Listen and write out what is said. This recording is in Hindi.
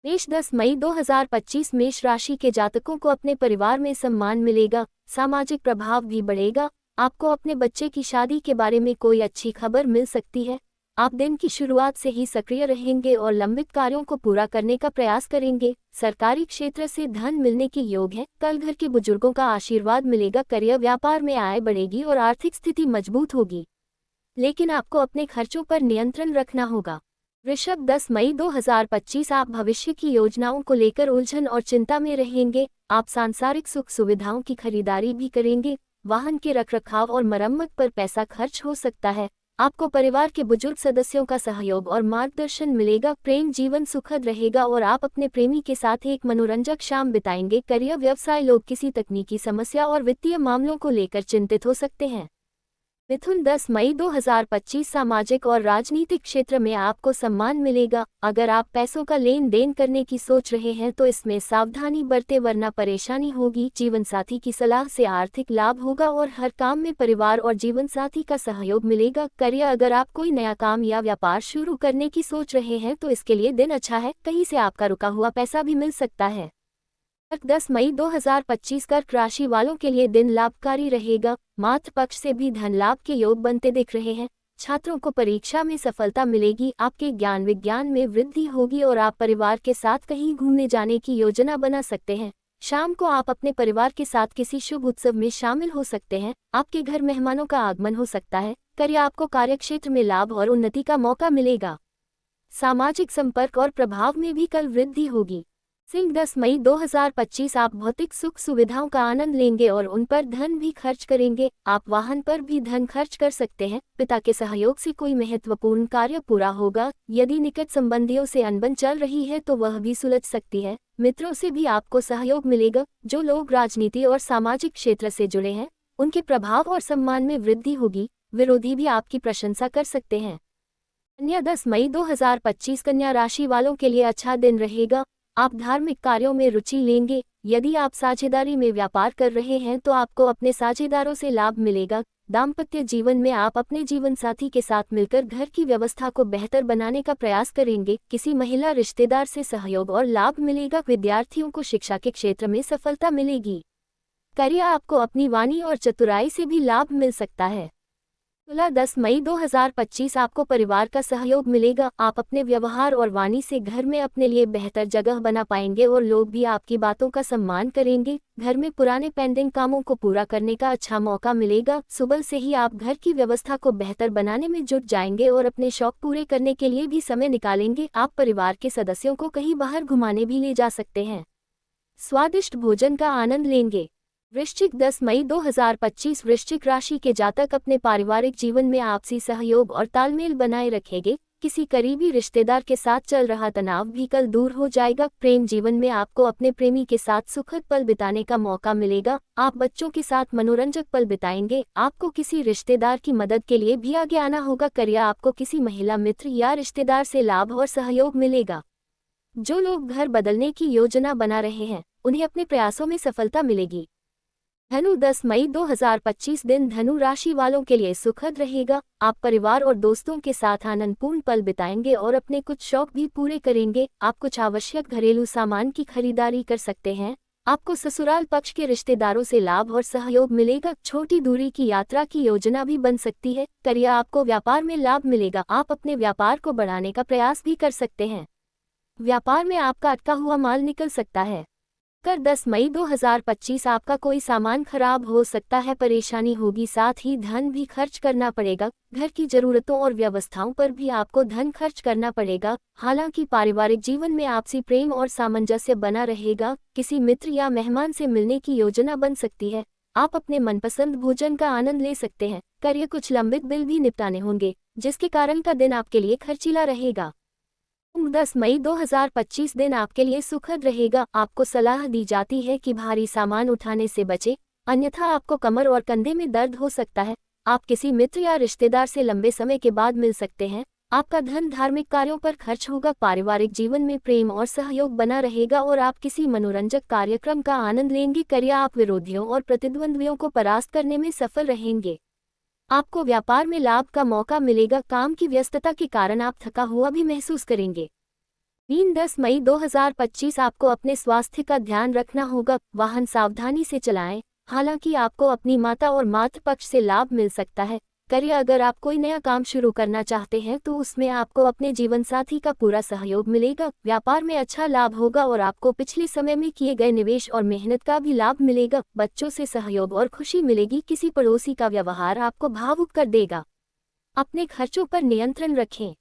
मेष 10 मई 2025 मेष राशि के जातकों को अपने परिवार में सम्मान मिलेगा, सामाजिक प्रभाव भी बढ़ेगा। आपको अपने बच्चे की शादी के बारे में कोई अच्छी खबर मिल सकती है। आप दिन की शुरुआत से ही सक्रिय रहेंगे और लंबित कार्यों को पूरा करने का प्रयास करेंगे। सरकारी क्षेत्र से धन मिलने के योग है। कल घर के बुजुर्गों का आशीर्वाद मिलेगा। करियर व्यापार में आय बढ़ेगी और आर्थिक स्थिति मजबूत होगी, लेकिन आपको अपने खर्चों पर नियंत्रण रखना होगा। वृषभ 10 मई 2025 आप भविष्य की योजनाओं को लेकर उलझन और चिंता में रहेंगे। आप सांसारिक सुख सुविधाओं की खरीदारी भी करेंगे। वाहन के रखरखाव और मरम्मत पर पैसा खर्च हो सकता है। आपको परिवार के बुजुर्ग सदस्यों का सहयोग और मार्गदर्शन मिलेगा। प्रेम जीवन सुखद रहेगा और आप अपने प्रेमी के साथ एक मनोरंजक शाम बिताएंगे। करियर व्यवसाय लोग किसी तकनीकी समस्या और वित्तीय मामलों को लेकर चिंतित हो सकते हैं। मिथुन 10 मई 2025 सामाजिक और राजनीतिक क्षेत्र में आपको सम्मान मिलेगा। अगर आप पैसों का लेन देन करने की सोच रहे हैं तो इसमें सावधानी बरतें वरना परेशानी होगी। जीवनसाथी की सलाह से आर्थिक लाभ होगा और हर काम में परिवार और जीवनसाथी का सहयोग मिलेगा। करियर अगर आप कोई नया काम या व्यापार शुरू करने की सोच रहे हैं तो इसके लिए दिन अच्छा है। कहीं से आपका रुका हुआ पैसा भी मिल सकता है। 10 मई 2025 कर्क राशि वालों के लिए दिन लाभकारी रहेगा। मातृ पक्ष से भी धन लाभ के योग बनते दिख रहे हैं। छात्रों को परीक्षा में सफलता मिलेगी। आपके ज्ञान विज्ञान में वृद्धि होगी और आप परिवार के साथ कहीं घूमने जाने की योजना बना सकते हैं। शाम को आप अपने परिवार के साथ किसी शुभ उत्सव में शामिल हो सकते हैं। आपके घर मेहमानों का आगमन हो सकता है। करियर आपको कार्यक्षेत्र में लाभ और उन्नति का मौका मिलेगा। सामाजिक संपर्क और प्रभाव में भी कल वृद्धि होगी। सिंह 10 मई 2025 आप भौतिक सुख सुविधाओं का आनंद लेंगे और उन पर धन भी खर्च करेंगे। आप वाहन पर भी धन खर्च कर सकते हैं। पिता के सहयोग से कोई महत्वपूर्ण कार्य पूरा होगा। यदि निकट संबंधियों से अनबन चल रही है तो वह भी सुलझ सकती है। मित्रों से भी आपको सहयोग मिलेगा। जो लोग राजनीति और सामाजिक क्षेत्र से जुड़े हैं उनके प्रभाव और सम्मान में वृद्धि होगी। विरोधी भी आपकी प्रशंसा कर सकते हैं। कन्या 10 मई 2025 कन्या राशि वालों के लिए अच्छा दिन रहेगा। आप धार्मिक कार्यों में रुचि लेंगे। यदि आप साझेदारी में व्यापार कर रहे हैं तो आपको अपने साझेदारों से लाभ मिलेगा। दाम्पत्य जीवन में आप अपने जीवनसाथी के साथ मिलकर घर की व्यवस्था को बेहतर बनाने का प्रयास करेंगे। किसी महिला रिश्तेदार से सहयोग और लाभ मिलेगा। विद्यार्थियों को शिक्षा के क्षेत्र में सफलता मिलेगी। करियर आपको अपनी वाणी और चतुराई से भी लाभ मिल सकता है। तुला 10 मई 2025 आपको परिवार का सहयोग मिलेगा। आप अपने व्यवहार और वाणी से घर में अपने लिए बेहतर जगह बना पाएंगे और लोग भी आपकी बातों का सम्मान करेंगे। घर में पुराने पेंडिंग कामों को पूरा करने का अच्छा मौका मिलेगा। सुबह से ही आप घर की व्यवस्था को बेहतर बनाने में जुट जाएंगे और अपने शौक पूरे करने के लिए भी समय निकालेंगे। आप परिवार के सदस्यों को कहीं बाहर घुमाने भी ले जा सकते हैं। स्वादिष्ट भोजन का आनंद लेंगे। वृश्चिक 10 मई 2025 वृश्चिक राशि के जातक अपने पारिवारिक जीवन में आपसी सहयोग और तालमेल बनाए रखेंगे। किसी करीबी रिश्तेदार के साथ चल रहा तनाव भी कल दूर हो जाएगा। प्रेम जीवन में आपको अपने प्रेमी के साथ सुखद पल बिताने का मौका मिलेगा। आप बच्चों के साथ मनोरंजक पल बिताएंगे। आपको किसी रिश्तेदार की मदद के लिए भी आगे आना होगा। करियर आपको किसी महिला मित्र या रिश्तेदार से लाभ और सहयोग मिलेगा। जो लोग घर बदलने की योजना बना रहे हैं उन्हें अपने प्रयासों में सफलता मिलेगी। धनु 10 मई 2025 दिन धनु राशि वालों के लिए सुखद रहेगा। आप परिवार और दोस्तों के साथ आनंदपूर्ण पल बिताएंगे और अपने कुछ शौक भी पूरे करेंगे। आप कुछ आवश्यक घरेलू सामान की खरीदारी कर सकते हैं। आपको ससुराल पक्ष के रिश्तेदारों से लाभ और सहयोग मिलेगा। छोटी दूरी की यात्रा की योजना भी बन सकती है। करियर आपको व्यापार में लाभ मिलेगा। आप अपने व्यापार को बढ़ाने का प्रयास भी कर सकते हैं। व्यापार में आपका अटका हुआ माल निकल सकता है। कर 10 मई 2025 आपका कोई सामान खराब हो सकता है। परेशानी होगी, साथ ही धन भी खर्च करना पड़ेगा। घर की जरूरतों और व्यवस्थाओं पर भी आपको धन खर्च करना पड़ेगा। हालांकि पारिवारिक जीवन में आपसी प्रेम और सामंजस्य बना रहेगा। किसी मित्र या मेहमान से मिलने की योजना बन सकती है। आप अपने मनपसंद भोजन का आनंद ले सकते हैं। करियर कुछ लंबित बिल भी निपटाने होंगे जिसके कारण का दिन आपके लिए खर्चीला रहेगा। 10 मई 2025 दिन आपके लिए सुखद रहेगा। आपको सलाह दी जाती है कि भारी सामान उठाने से बचें, अन्यथा आपको कमर और कंधे में दर्द हो सकता है। आप किसी मित्र या रिश्तेदार से लंबे समय के बाद मिल सकते हैं। आपका धन धार्मिक कार्यों पर खर्च होगा। पारिवारिक जीवन में प्रेम और सहयोग बना रहेगा और आप किसी मनोरंजक कार्यक्रम का आनंद लेंगे। करियर आप विरोधियों और प्रतिद्वंद्वियों को परास्त करने में सफल रहेंगे। आपको व्यापार में लाभ का मौका मिलेगा। काम की व्यस्तता के कारण आप थका हुआ भी महसूस करेंगे। 3-10 मई 2025 आपको अपने स्वास्थ्य का ध्यान रखना होगा, वाहन सावधानी से चलाएं। हालांकि आपको अपनी माता और मातृ पक्ष से लाभ मिल सकता है। करियर, अगर आप कोई नया काम शुरू करना चाहते हैं तो उसमें आपको अपने जीवनसाथी का पूरा सहयोग मिलेगा। व्यापार में अच्छा लाभ होगा और आपको पिछले समय में किए गए निवेश और मेहनत का भी लाभ मिलेगा। बच्चों से सहयोग और खुशी मिलेगी। किसी पड़ोसी का व्यवहार आपको भावुक कर देगा। अपने खर्चों पर नियंत्रण रखें।